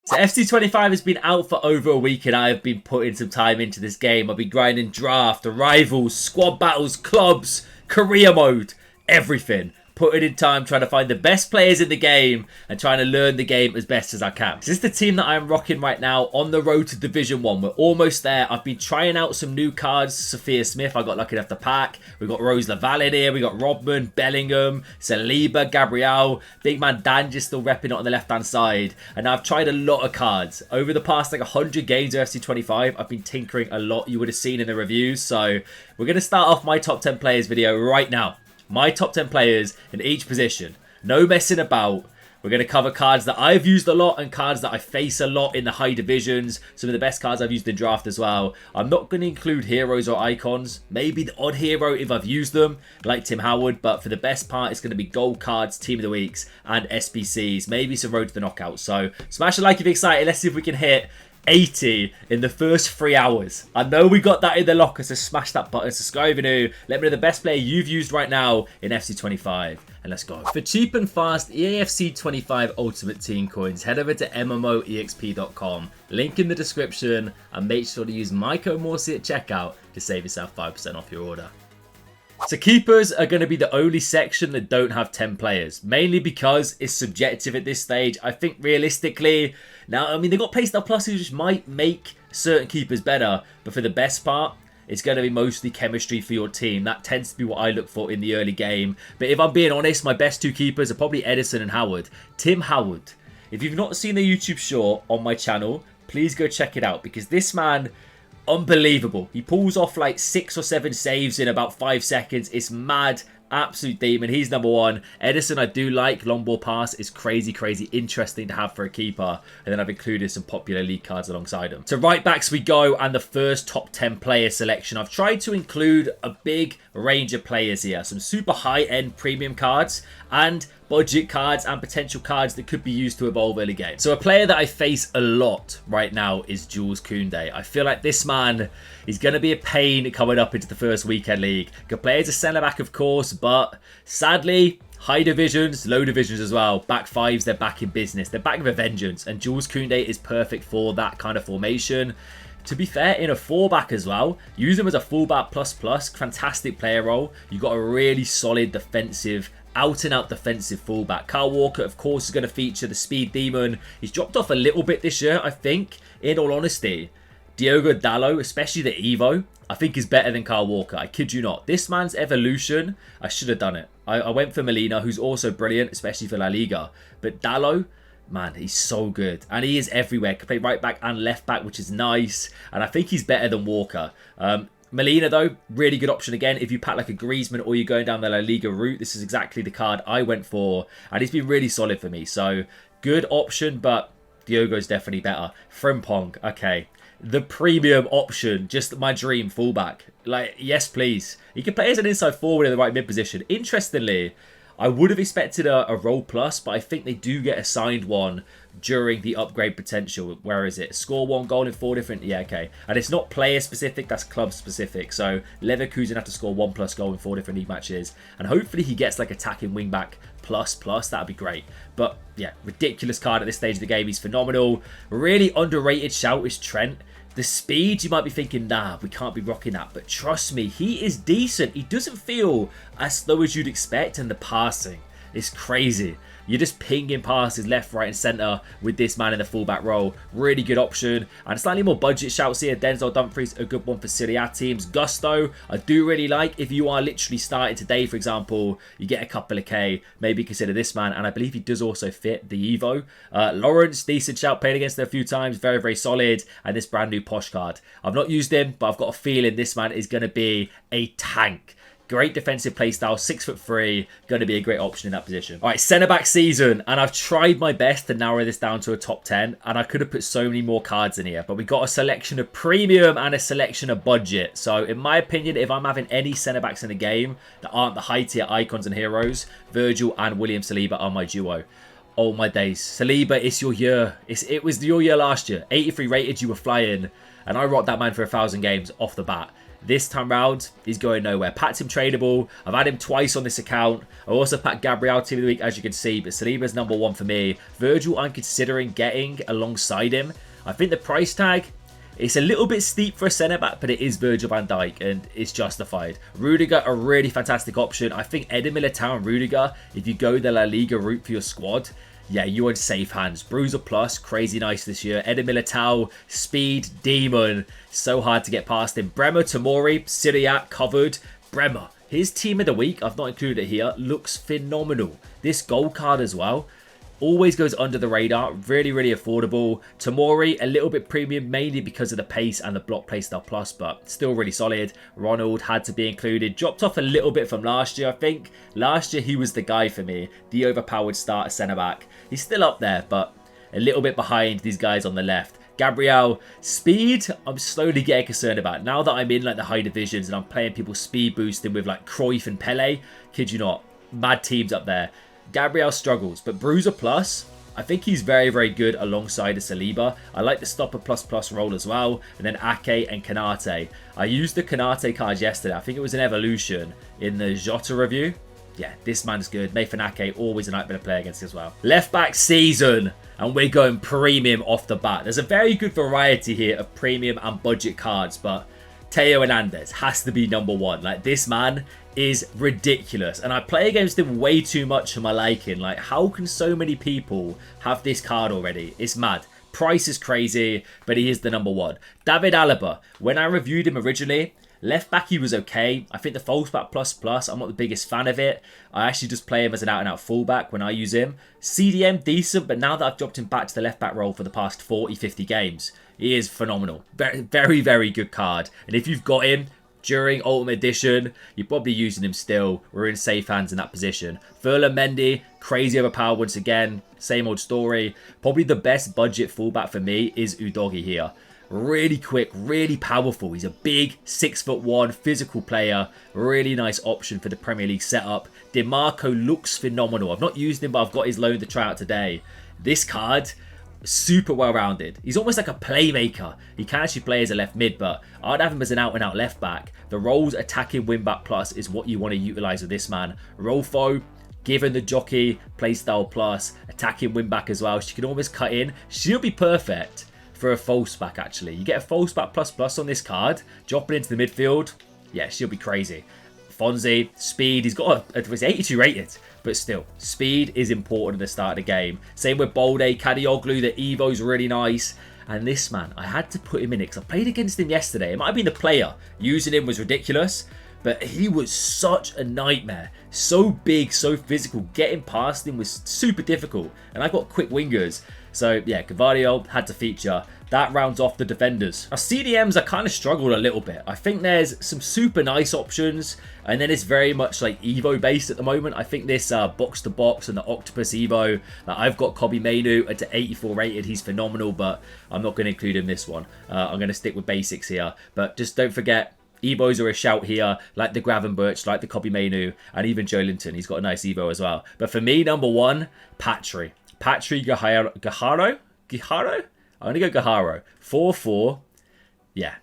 So FC25 has been out for over a week and I have been putting some time into this game. I've been grinding draft, rivals, squad battles, clubs, career mode, everything. Putting in time trying to find the best players in the game and trying to learn the game as best as I can. This is the team that I'm rocking right now on the road to Division 1. We're almost there. I've been trying out some new cards. Sophia Smith, I got lucky enough to pack. We've got Rose Lavalley here. We got Rodman, Bellingham, Saliba, Gabriel. Big man Dan just still repping it on the left-hand side. And I've tried a lot of cards. Over the past 100 games of FC25, I've been tinkering a lot. You would have seen in the reviews. So we're going to start off my top 10 players video right now. My top 10 players in each position. No messing about. We're going to cover cards that I've used a lot and cards that I face a lot in the high divisions. Some of the best cards I've used in draft as well. I'm not going to include heroes or icons. Maybe the odd hero if I've used them, like Tim Howard. But for the best part, it's going to be gold cards, team of the weeks, and SBCs. Maybe some road to the knockout. So smash a like if you're excited. Let's see if we can hit 80 in the first 3 hours. I know we got that in the locker, so smash that button. Subscribe if you're new. Let me know the best player you've used right now in FC25. And let's go. For cheap and fast EAFC 25 Ultimate Team Coins, head over to MMOEXP.com. Link in the description. And make sure to use my code Morsey at checkout to save yourself 5% off your order. So keepers are going to be the only section that don't have 10 players. Mainly because it's subjective at this stage. I think realistically, now, I mean, they've got playstyle pluses which might make certain keepers better. But for the best part, it's going to be mostly chemistry for your team. That tends to be what I look for in the early game. But if I'm being honest, my best two keepers are probably Edison and Howard. Tim Howard. If you've not seen the YouTube short on my channel, please go check it out. Because this man, unbelievable. He pulls off like 6 or 7 saves in about 5 seconds. It's mad. Absolute demon. He's number 1. Edison I do like. Long ball pass is crazy interesting to have for a keeper. And then I've included some popular league cards alongside him. So right backs we go, and the first top 10 player selection. I've tried to include a big range of players here. Some super high-end premium cards and budget cards and potential cards that could be used to evolve early game. So a player that I face a lot right now is Jules Koundé. I feel like this man is going to be a pain coming up into the first weekend league. Could play as a centre-back, of course, but sadly, high divisions, low divisions as well. Back fives, they're back in business. They're back with a vengeance. And Jules Koundé is perfect for that kind of formation. To be fair, in a 4-back as well, use him as a fullback plus. Fantastic player role. You've got a really solid defensive, out-and-out defensive fullback. Kyle Walker, of course, is going to feature the speed demon. He's dropped off a little bit this year, I think, in all honesty. Diogo Dalot, especially the Evo, I think is better than Kyle Walker. I kid you not. This man's evolution, I should have done it. I went for Molina, who's also brilliant, especially for La Liga. But Dalot, man, he's so good. And he is everywhere. Can play right back and left back, which is nice. And I think he's better than Walker. Molina, though, really good option again. If you pack like a Griezmann or you're going down the La Liga route, this is exactly the card I went for. And he's been really solid for me. So, good option, but Diogo's definitely better. Frimpong, okay. The premium option, just my dream fullback. Like, yes, please. He can play as an inside forward in the right mid position. Interestingly, I would have expected a role plus, but I think they do get assigned one during the upgrade potential. Where is it? Score 1 goal in 4 different... Yeah, okay. And it's not player specific, that's club specific. So Leverkusen have to score 1+ goal in 4 different league matches. And hopefully he gets like attacking wingback plus. That'd be great. But yeah, ridiculous card at this stage of the game. He's phenomenal. Really underrated shout is Trent. The speed, you might be thinking, nah, we can't be rocking that. But trust me, he is decent. He doesn't feel as slow as you'd expect. And the passing is crazy. You're just pinging passes left, right, and centre with this man in the fullback role. Really good option. And slightly more budget shouts here. Denzel Dumfries, a good one for Serie A teams. Gusto, I do really like. If you are literally starting today, for example, you get a couple of K. Maybe consider this man. And I believe he does also fit the Evo. Lawrence, decent shout. Played against him a few times. Very solid. And this brand new posh card. I've not used him, but I've got a feeling this man is going to be a tank. Great defensive playstyle, 6'3", going to be a great option in that position. All right, centre-back season, and I've tried my best to narrow this down to a top 10, and I could have put so many more cards in here, but we got a selection of premium and a selection of budget. So, in my opinion, if I'm having any centre-backs in the game that aren't the high-tier icons and heroes, Virgil and William Saliba are my duo. Oh my days. Saliba, it's your year. It was your year last year. 83 rated, you were flying, and I rocked that man for 1,000 games off the bat. This time round, he's going nowhere. Packed him tradable. I've had him twice on this account. I also packed Gabriel team of the week, as you can see, but Saliba's number 1 for me. Virgil, I'm considering getting alongside him. I think the price tag, it's a little bit steep for a centre-back, but it is Virgil van Dijk, and it's justified. Rudiger, a really fantastic option. I think Eder Militao and Rudiger, if you go the La Liga route for your squad, yeah, you're in safe hands. Bruiser Plus, crazy nice this year. Eder Militao, speed, demon. So hard to get past him. Bremer, Tomori, Syriac, covered. Bremer, his team of the week, I've not included it here, looks phenomenal. This gold card as well. Always goes under the radar. Really, really affordable. Tomori, a little bit premium, mainly because of the pace and the block playstyle plus, but still really solid. Ronald had to be included. Dropped off a little bit from last year, I think. Last year, he was the guy for me. The overpowered starter centre-back. He's still up there, but a little bit behind these guys on the left. Gabriel, speed, I'm slowly getting concerned about. Now that I'm in like the high divisions and I'm playing people speed boosting with like Cruyff and Pele, kid you not, mad teams up there. Gabriel struggles, but Bruiser Plus, I think he's very, very good alongside a Saliba. I like the Stopper Plus Plus role as well. And then Ake and Kanate. I used the Kanate cards yesterday. I think it was an evolution in the Jota review. Yeah, this man's good. Nathan Ake, always a nightmare to play against as well. Left back season, and we're going premium off the bat. There's a very good variety here of premium and budget cards, but Theo Hernandez has to be number 1. Like, this man is ridiculous, and I play against him way too much for my liking. Like, how can so many people have this card already? It's mad. Price is crazy, but he is the number 1. David Alaba, when I reviewed him originally, left back he was okay. I think the false back plus plus, I'm not the biggest fan of it. I actually just play him as an out and out fullback when I use him. CDM decent, but now that I've dropped him back to the left back role for the past 40-50 games, he is phenomenal. Very, very, very good card. And if you've got him during Ultimate Edition, you're probably using him still. We're in safe hands in that position. Ferland Mendy, crazy overpowered once again. Same old story. Probably the best budget fullback for me is Udogi here. Really quick, really powerful. He's a big 6'1" physical player. Really nice option for the Premier League setup. DeMarco looks phenomenal. I've not used him, but I've got his loan to try out today. This card, super well-rounded. He's almost like a playmaker. He can actually play as a left mid, but I'd have him as an out-and-out left back. The roles attacking wing-back plus is what you want to utilise with this man. Rolfo, given the jockey, playstyle plus, attacking wing-back as well. She can almost cut in. She'll be perfect for a false back, actually. You get a false back plus plus on this card, drop it into the midfield. Yeah, she'll be crazy. Fonzie, speed, he's got he's 82 rated, but still, speed is important at the start of the game. Same with Bolde, Kadioglu, the Evo's really nice. And this man, I had to put him in it because I played against him yesterday. It might have been the player. Using him was ridiculous, but he was such a nightmare. So big, so physical. Getting past him was super difficult. And I've got quick wingers. So yeah, Cavadio had to feature. That rounds off the defenders. Now CDMs, I kind of struggled a little bit. I think there's some super nice options, and then it's very much like Evo based at the moment. I think this box to box and the Octopus Evo, I've got Kobe Mainu at 84 rated. He's phenomenal, but I'm not going to include him this one. I'm going to stick with basics here. But just don't forget, Evos are a shout here, like the Gravenberch, like the Kobe Mainu, and even Joe Linton. He's got a nice Evo as well. But for me, number 1, Patry. Patry Gaharo? I'm going to go Gaharo. 4-4. Yeah.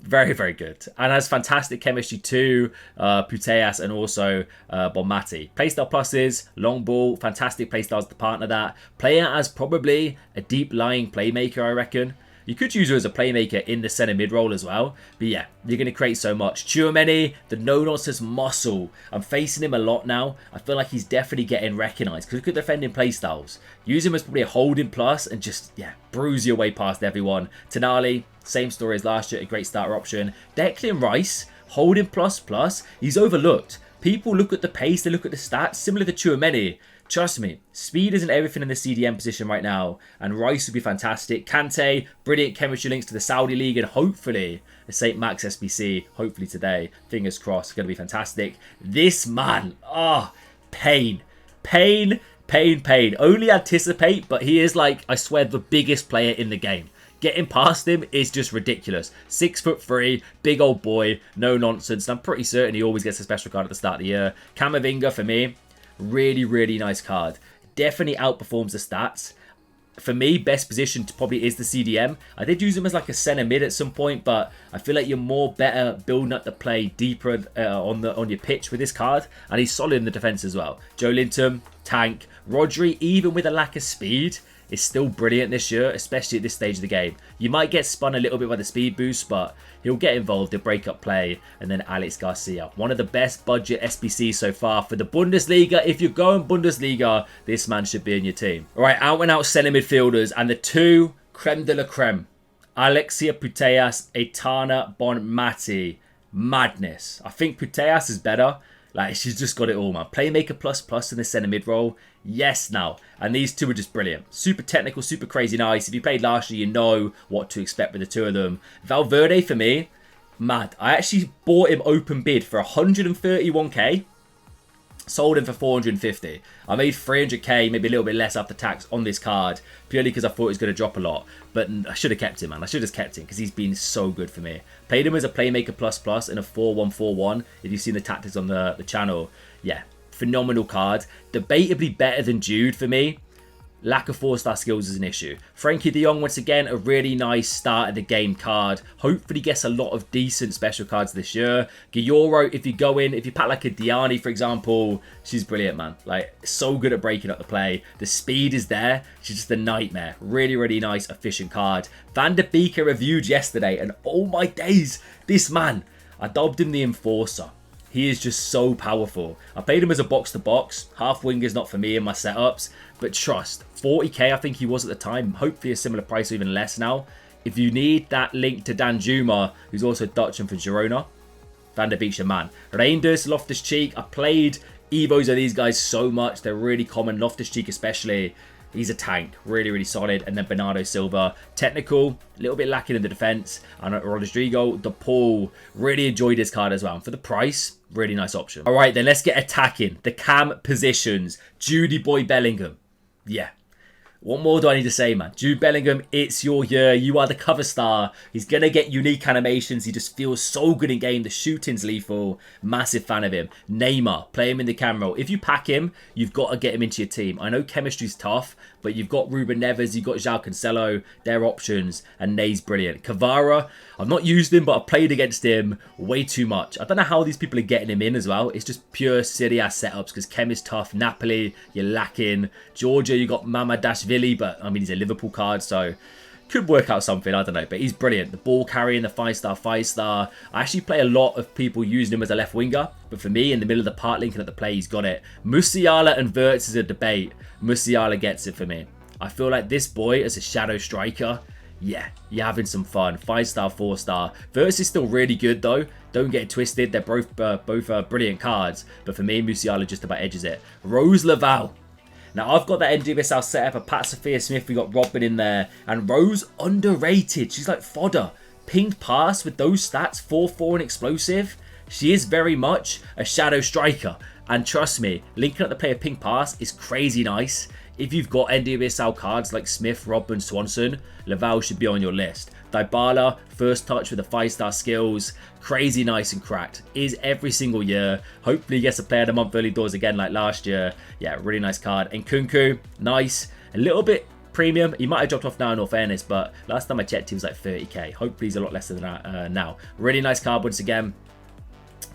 Very, very good. And has fantastic chemistry too. Puteas and also Bonmati. Playstyle pluses. Long ball. Fantastic playstyles to partner that. Player as probably a deep lying playmaker, I reckon. You could use her as a playmaker in the centre mid role as well. But yeah, you're going to create so much. Tchouameni, the no-nonsense muscle. I'm facing him a lot now. I feel like he's definitely getting recognised. Because look at defending playstyles. Use him as probably a holding plus and just, yeah, bruise your way past everyone. Tonali, same story as last year. A great starter option. Declan Rice, holding plus plus. He's overlooked. People look at the pace, they look at the stats. Similar to Tchouameni. Trust me, speed isn't everything in the CDM position right now, and Rice would be fantastic. Kante, brilliant chemistry links to the Saudi League, and hopefully the St. Max SBC, hopefully today, fingers crossed, going to be fantastic. This man, pain. Only anticipate, but he is like, I swear, the biggest player in the game. Getting past him is just ridiculous. 6'3", big old boy, no nonsense, and I'm pretty certain he always gets a special card at the start of the year. Camavinga for me. Really, really nice card. Definitely outperforms the stats. For me, best position probably is the CDM. I did use him as like a centre mid at some point, but I feel like you're more better building up the play deeper on your pitch with this card, and he's solid in the defence as well. Joe Linton, tank. Rodri, even with a lack of speed, is still brilliant this year, especially at this stage of the game. You might get spun a little bit by the speed boost, but he'll get involved, he'll break up play. And then Alex Garcia, one of the best budget SBCs so far for the Bundesliga. If you're going Bundesliga, this man should be in your team. All right, out and out centre midfielders, and the two creme de la creme. Alexia Putellas, Aitana Bonmati. Madness. I think Putellas is better. Like, she's just got it all, man. Playmaker plus in the centre mid role. Yes, now. And these two are just brilliant. Super technical, super crazy nice. If you played last year, you know what to expect with the two of them. Valverde, for me, mad. I actually bought him open bid for 131k. Sold him for 450. I made 300k, maybe a little bit less after tax on this card, purely because I thought it was going to drop a lot. But I should have kept him, man. I should have just kept him because he's been so good for me. Played him as a playmaker plus in a 4-1-4-1. If you've seen the tactics on the channel, yeah, phenomenal card. Debatably better than Jude for me. Lack of 4-star skills is an issue. Frankie de Jong, once again, a really nice start of the game card. Hopefully gets a lot of decent special cards this year. Guilloro, if you go in, if you pack like a Diani, for example, she's brilliant, man. Like, so good at breaking up the play. The speed is there. She's just a nightmare. Really, really nice, efficient card. Van der Beek I reviewed yesterday, and oh my days, this man, I dubbed him the Enforcer. He is just so powerful. I played him as a box-to-box. Half wing is not for me in my setups. But trust, 40k I think he was at the time. Hopefully a similar price or even less now. If you need that link to Dan Juma, who's also Dutch and for Girona, Van der Beek's your man. Reinders, Loftus-Cheek. I played Evos of these guys so much. They're really common. Loftus-Cheek especially. He's a tank. Really, really solid. And then Bernardo Silva. Technical. A little bit lacking in the defence. And Rodrigo De Paul. Really enjoyed this card as well. And for the price, really nice option. All right, then let's get attacking. The cam positions. Judy Boy Bellingham. Yeah. What more do I need to say, man? Jude Bellingham, it's your year. You are the cover star. He's going to get unique animations. He just feels so good in game. The shooting's lethal. Massive fan of him. Neymar, play him in the camera. If you pack him, you've got to get him into your team. I know chemistry's tough, but you've got Ruben Neves, you've got João Cancelo, their options, and Ney's brilliant. Cavara, I've not used him, but I've played against him way too much. I don't know how these people are getting him in as well. It's just pure Serie A setups because Chem is tough. Napoli, you're lacking. Georgia, you got Mamadashvili, but I mean, he's a Liverpool card, so could work out something, I don't know, but he's brilliant. The ball carrying, the 5-star. I actually play a lot of people using him as a left winger, but for me, in the middle of the part, linking at the play, he's got it. Musiala and Wirtz is a debate. Musiala gets it for me. I feel like this boy as a shadow striker, yeah, you're having some fun. 5-star, 4-star. Wirtz is still really good though. Don't get it twisted. They're both brilliant cards, but for me, Musiala just about edges it. Rose Laval. Now, I've got that NWSL set up, a Pat Sophia Smith, we got Robin in there, and Rose, underrated. She's like fodder. Pinged pass with those stats, 4-4 and explosive. She is very much a shadow striker. And trust me, linking up the player ping pass is crazy nice. If you've got NWSL cards like Smith, Robin, Swanson, Laval should be on your list. Dybala, first touch with the 5-star skills, crazy nice and cracked. Is every single year. Hopefully he gets a player of the month early doors again like last year. Yeah, really nice card. And Kunku, nice. A little bit premium. He might have dropped off now in all fairness, but last time I checked he was like 30k. Hopefully he's a lot less than that now. Really nice card once again.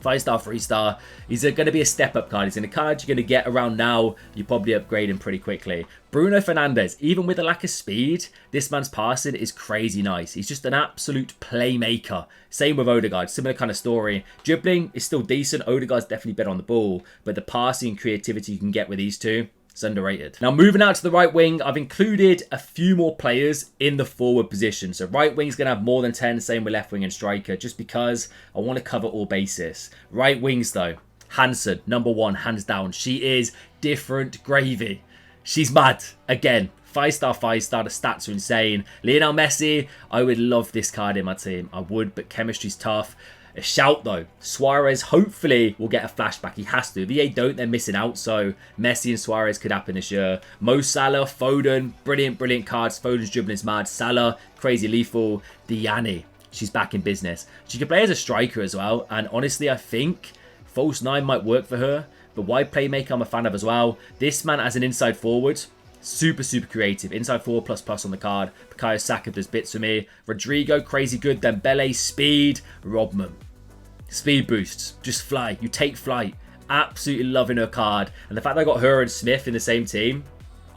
5-star, 3-star. He's going to be a step-up card. He's in a card you're going to get around now. You probably upgrade him pretty quickly. Bruno Fernandes, even with a lack of speed, this man's passing is crazy nice. He's just an absolute playmaker. Same with Odegaard, similar kind of story. Dribbling is still decent. Odegaard's definitely better on the ball, but the passing and creativity you can get with these two, it's underrated. Now, moving out to the right wing, I've included a few more players in the forward position. So right wing's going to have more than 10, same with left wing and striker, just because I want to cover all bases. Right wings, though. Hansen, number 1, hands down. She is different gravy. She's mad. Again, 5-star, 5-star. The stats are insane. Lionel Messi, I would love this card in my team. I would, but chemistry's tough. A shout though, Suarez hopefully will get a flashback. He has to. If they don't, they're missing out. So Messi and Suarez could happen this year. Mo Salah, Foden, brilliant cards. Foden's dribbling is mad. Salah, crazy lethal. Diani, she's back in business. She can play as a striker as well. And honestly, I think false 9 might work for her. But wide playmaker, I'm a fan of as well. This man as an inside forward, Super, super creative. Inside 4++ on the card. Bukayo Saka does bits for me. Rodrigo, crazy good. Dembele, speed. Rodman. Speed boosts. Just fly. You take flight. Absolutely loving her card. And the fact that I got her and Smith in the same team,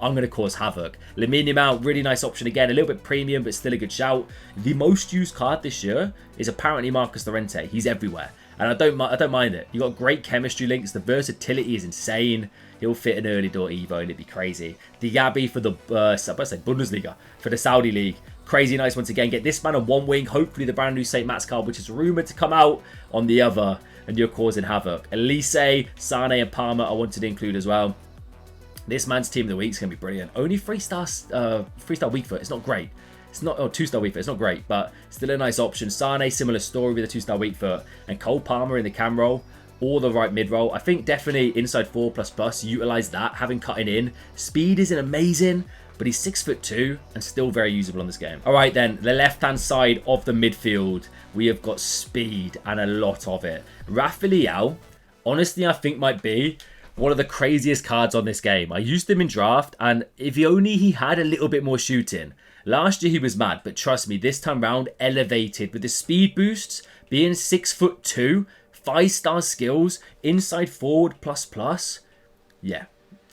I'm going to cause havoc. Lamine Yamal, really nice option again. A little bit premium, but still a good shout. The most used card this year is apparently Marcus Llorente. He's everywhere. And I don't mind it. You got great chemistry links. The versatility is insane. He'll fit an early door Evo and it'd be crazy. Diaby for the Bundesliga, for the Saudi League. Crazy nice once again. Get this man on one wing. Hopefully the brand new St. Matt's card, which is rumoured to come out, on the other. And you're causing havoc. Elise, Sane and Palmer I wanted to include as well. This man's team of the week is going to be brilliant. Only 3-star weak foot. It's not great. It's not 2-star weak foot. It's not great, but still a nice option. Sane, similar story with a 2-star weak foot. And Cole Palmer in the cam roll. Or the right mid roll. I think definitely inside 4++. Utilize that. Having cutting in. Speed isn't amazing, but he's 6'2" and still very usable on this game. All right, then the left-hand side of the midfield, we have got speed and a lot of it. Rafael, honestly, I think might be one of the craziest cards on this game. I used him in draft, and if he had a little bit more shooting. Last year he was mad, but trust me, this time round elevated with the speed boosts, being 6'2", 5-star skills, inside forward ++. Yeah,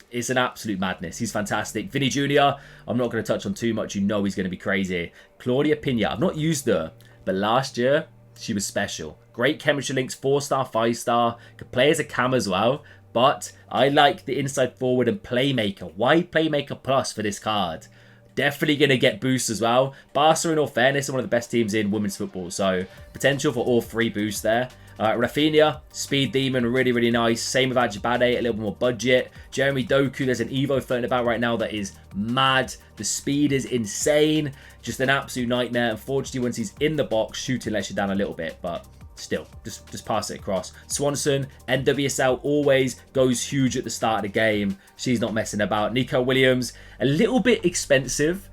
it's an absolute madness. He's fantastic. Vinny Jr., I'm not going to touch on too much. You know he's going to be crazy. Claudia Pina, I've not used her, but last year she was special. Great chemistry links, 4-star, 5-star. Could play as a cam as well. But I like the inside forward and playmaker. Wide playmaker plus for this card. Definitely going to get boosts as well. Barca, in all fairness, are one of the best teams in women's football. So potential for all 3 boosts there. Rafinha, speed demon, really, really nice. Same with Ajibade, a little bit more budget. Jeremy Doku, there's an Evo floating about right now that is mad. The speed is insane. Just an absolute nightmare. Unfortunately, once he's in the box, shooting lets you down a little bit. But still, just pass it across. Swanson, NWSL, always goes huge at the start of the game. She's not messing about. Nico Williams, a little bit expensive,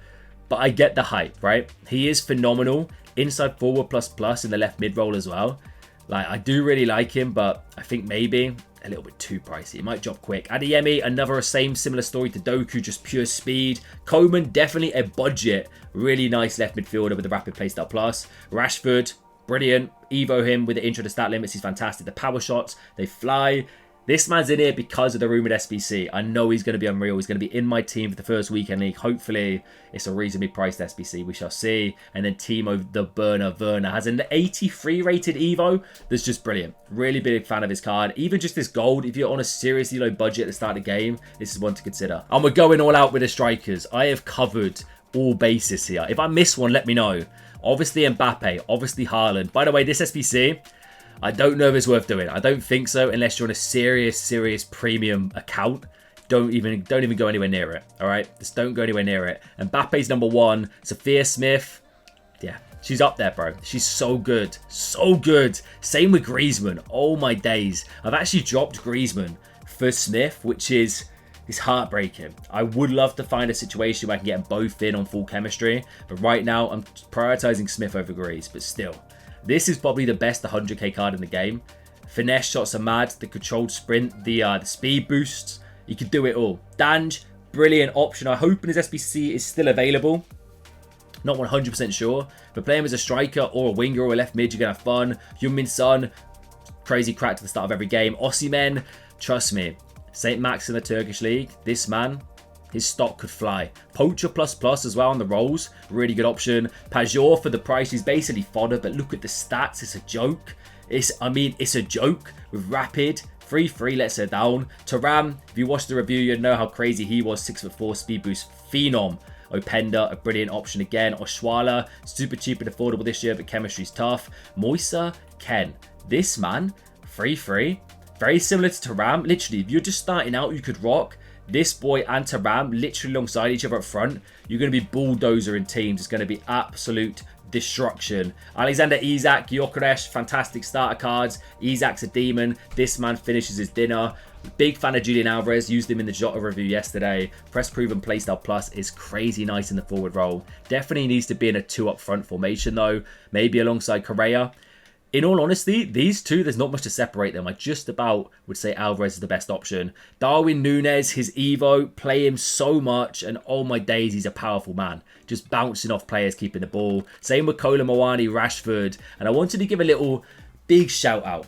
but I get the hype, right? He is phenomenal. Inside forward ++ in the left mid roll as well. Like, I do really like him, but I think maybe a little bit too pricey. It might drop quick. Adeyemi, another similar story to Doku, just pure speed. Coleman, definitely a budget. Really nice left midfielder with the rapid playstyle plus. Rashford, brilliant. Evo him with the intro to stat limits. He's fantastic. The power shots, they fly. This man's in here because of the rumoured SBC. I know he's going to be unreal. He's going to be in my team for the first weekend league. Hopefully, it's a reasonably priced SBC. We shall see. And then Timo the Burner Werner has an 83 rated Evo. That's just brilliant. Really big fan of his card. Even just this gold, if you're on a seriously low budget at the start of the game, this is one to consider. And we're going all out with the strikers. I have covered all bases here. If I miss one, let me know. Obviously Mbappe, obviously Haaland. By the way, this SBC, I don't know if it's worth doing. I don't think so unless you're on a serious premium account. Don't even go anywhere near it. All right, just don't go anywhere near it. Mbappe's number 1. Sophia Smith, yeah, she's up there, bro. She's so good, so good. Same with Griezmann. Oh my days, I've actually dropped Griezmann for Smith, which is heartbreaking. I would love to find a situation where I can get them both in on full chemistry, but right now I'm prioritizing Smith over Grease. But still, this is probably the best 100k card in the game. Finesse shots are mad. The controlled sprint, the speed boosts. You could do it all. Danj, brilliant option. I hope his SBC is still available. Not 100% sure. But play him as a striker or a winger or a left mid, you're going to have fun. Heung-min Son, crazy crack to the start of every game. Osimhen, trust me. St. Max in the Turkish League. This man, his stock could fly. Poacher ++ as well on the rolls. Really good option. Pajor for the price. He's basically fodder, but look at the stats. It's a joke. It's a joke with rapid. 3-3 lets her down. Thuram, if you watched the review, you'd know how crazy he was. 6'4" speed boost phenom. Openda, a brilliant option again. Oshuala, super cheap and affordable this year, but chemistry's tough. Moisa, Ken. This man, 3-3. Very similar to Thuram. Literally, if you're just starting out, you could rock this boy and Thuram literally alongside each other up front. You're going to be bulldozer in teams. It's going to be absolute destruction. Alexander Isak, Gyökeres, fantastic starter cards. Isak's a demon. This man finishes his dinner. Big fan of Julian Alvarez. Used him in the Jota review yesterday. Press proven playstyle plus is crazy nice in the forward role. Definitely needs to be in a 2 up front formation though. Maybe alongside Correa. In all honesty, these two, there's not much to separate them. I just about would say Alvarez is the best option. Darwin Núñez, his Evo, play him so much, and oh my days, he's a powerful man. Just bouncing off players, keeping the ball. Same with Kolo Muani, Rashford. And I wanted to give a little big shout out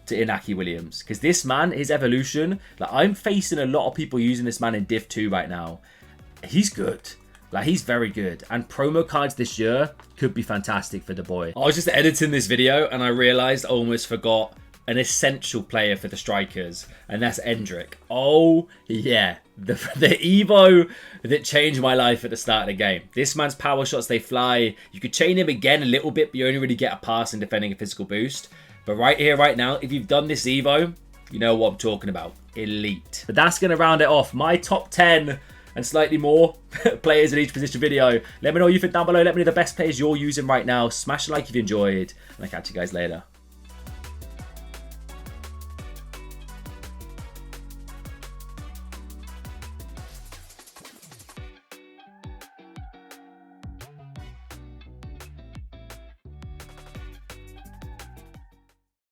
to Inaki Williams, because this man, his evolution, like I'm facing a lot of people using this man in Div 2 right now. He's good. Like, he's very good. And promo cards this year could be fantastic for the boy. I was just editing this video and I realized I almost forgot an essential player for the strikers, and that's Endrick. Oh, yeah. The Evo that changed my life at the start of the game. This man's power shots, they fly. You could chain him again a little bit, but you only really get a pass in defending a physical boost. But right here, right now, if you've done this Evo, you know what I'm talking about. Elite. But that's going to round it off. My top 10 and slightly more players in each position video. Let me know what you think down below. Let me know the best players you're using right now. Smash a like if you enjoyed. And I'll catch you guys later.